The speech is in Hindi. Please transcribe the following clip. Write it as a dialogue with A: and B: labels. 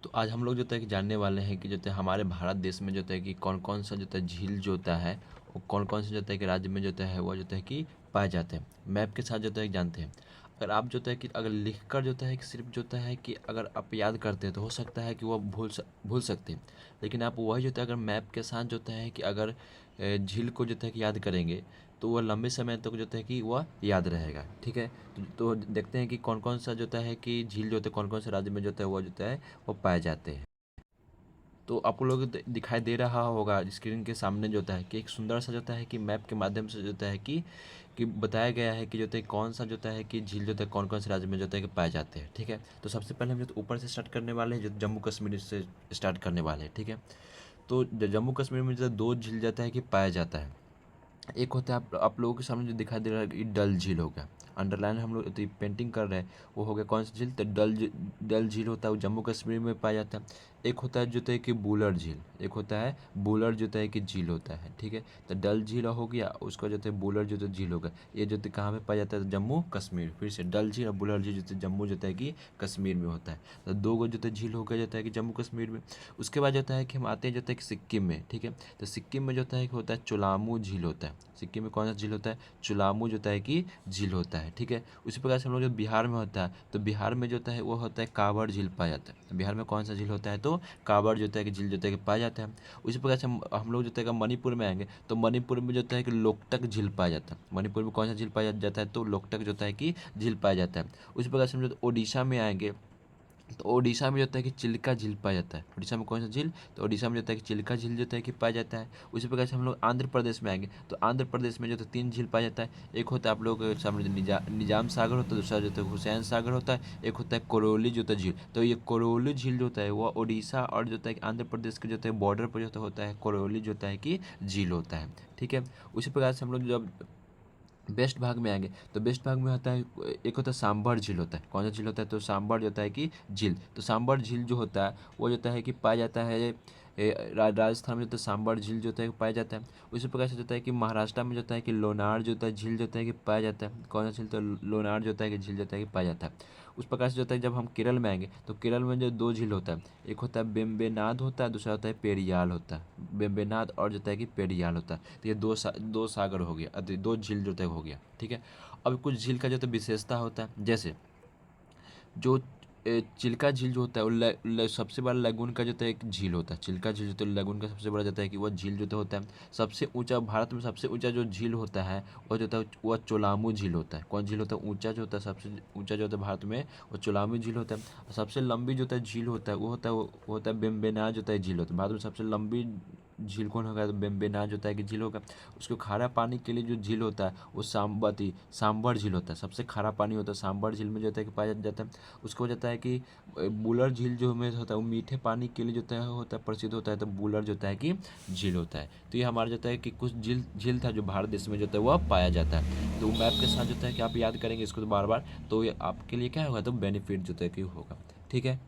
A: तो आज हम लोग जो है कि जानने वाले हैं कि जो है हमारे भारत देश में जो है कि कौन कौन सा जो है झील जो होता है वो कौन कौन से जो है कि राज्य में जो है वो जो है कि पाए जाते हैं। मैप के साथ जो है कि जानते हैं। अगर आप जो है कि अगर लिख कर जो है कि सिर्फ जो है कि अगर आप याद करते हैं तो हो सकता है कि वो भूल सकते हैं। लेकिन आप वही जो है अगर मैप के साथ जो है कि अगर झील को जो है कि याद करेंगे तो वह लंबे समय तक जो है कि वह याद रहेगा। ठीक है। तो देखते हैं कि कौन कौन सा जो है कि झील जो है कौन कौन से राज्य में जो है वो जो है वो पाए जाते हैं। तो आप लोग दिखाई दे रहा होगा स्क्रीन के सामने जो है कि एक सुंदर सा जो है कि मैप के माध्यम से जो है कि बताया गया है कि जो है कौन सा जो है कि झील जो है कौन कौन से राज्य में जो है कि पाए जाते हैं। ठीक है। तो सबसे पहले हम जो ऊपर से स्टार्ट करने वाले हैं, जो जम्मू कश्मीर से स्टार्ट करने वाले हैं। ठीक है। तो जम्मू कश्मीर में जो है दो झील जाता है कि पाया जाता है। एक होता है आप लोगों के सामने जो दिखाई दे रहा है कि डल झील हो गया। अंडरलाइन हम लोग तो पेंटिंग कर रहे हैं वो हो गया कौन सा झील, तो डल झील होता है वो जम्मू कश्मीर में पाया जाता है। एक होता है जो है कि बूलर झील, एक होता है बूलर जो है कि झील होता है। ठीक है। तो डल झील हो गया, उसका जो है बूलर जो है झील होगा। ये जो है कहाँ पे पाया जाता है, जम्मू कश्मीर। फिर से डल झील और बूलर झील जो है जम्मू जो है कि कश्मीर में होता है। तो दो गो जो है झील हो गया जो है कि जम्मू कश्मीर में। उसके बाद जो है कि हम आते हैं जो है कि सिक्किम में। ठीक है। तो सिक्किम में जो है कि होता है चुलामू झील होता है। सिक्किम में कौन सा झील होता है, चुलामू जो है कि झील होता है। ठीक है। उसी प्रकार से हम लोग जो बिहार में होता है तो बिहार में जो होता है वो होता है कांवड़ झील पाया जाता है। बिहार में कौन सा झील होता है, तो कांवड़ जो है कि झील जो है कि पाया जाता है। उसी प्रकार से हम लोग जो है कि मणिपुर में आएंगे तो मणिपुर में जो है कि लोकटक झील पाया जाता है। मणिपुर में कौन सा झील पाया जाता है, तो लोकटक जो है कि झील पाया जाता है। उसी प्रकार से हम जो ओडिशा में आएंगे तो ओडिशा में जो होता है कि चिल्का झील पाया जाता है। ओडिशा में कौन सा झील, तो ओडिशा में जो होता है कि चिल्का झील जो है कि पाया जाता है। उसी प्रकार से हम लोग आंध्र प्रदेश में आएंगे तो आंध्र प्रदेश में जो है तीन झील पाया जाता है। एक होता है आप लोग के सामने जो निजाम सागर होता है, दूसरा जो है हुसैन सागर होता है, एक होता है कोरोली जो होता है झील। तो ये कोरोली झील जो होता है वो ओडिशा और जो होता है कि आंध्र प्रदेश के जो है बॉर्डर पर जो होता है कोरोली जो होता है कि झील होता है। ठीक है। उसी प्रकार से हम लोग जब वेस्ट भाग में आएंगे तो वेस्ट भाग में होता है एक होता है सांभर झील होता है। कौन सा झील होता है, तो सांभर जो होता है कि झील। तो सांभर झील जो होता है वो जो है कि पाया जाता है राजस्थान में जो है सांभर झील जो है पाया जाता है। उसी प्रकार से जो है कि महाराष्ट्र में जो है कि लोनार जो है झील जो है कि पाया जाता है। कौन सा झील, तो लोनार जो है कि झील जो है कि पाया जाता है। उस प्रकार से जो है जब हम केरल में आएंगे तो केरल में जो दो झील होता है, एक होता है बेम्बेनाद होता है, दूसरा होता है पेरियाल होता है। बेम्बेनाद और जो है कि पेरियाल होता है। तो ये दो सागर हो गया, दो झील जो है हो गया। ठीक है। अब कुछ झील का जो है विशेषता होता है, जैसे जो चिल्का झील जो होता है वो सबसे बड़ा लगुन का जो है एक झील होता है। चिल्का झील जो है लगुन का सबसे बड़ा जाता है कि वह झील जो होता है। सबसे ऊंचा भारत में सबसे ऊंचा जो झील होता है वह जो होता है वह चोलामू झील होता है। कौन झील होता है, ऊंचा जो होता है सबसे ऊंचा जो होता है भारत में वो चोलामू झील होता है। और सबसे लंबी जो होता है झील होता है वो होता है बेम्बेनाड जो होता है झील होता है। भारत में सबसे लंबी झील कौन होगा, तो बेम्बेनाड जो होता है कि झील होगा। उसको खारा पानी के लिए जो झील होता है वो सांबर झील होता है। सबसे खारा पानी होता है सांबर झील में जो होता है कि पाया जाता है। उसको हो जाता है कि बुलर झील जो में होता है वो मीठे पानी के लिए जो होता है प्रसिद्ध होता है। तो बुलर जो होता है कि झील होता है। तो ये हमारा जो है कि कुछ झील झील था जो भारत देश में जो है वह पाया जाता है। तो मैप के साथ जो है कि आप याद करेंगे इसको तो बार बार, तो ये आपके लिए क्या होगा, तो बेनिफिट जो है कि होगा। ठीक है।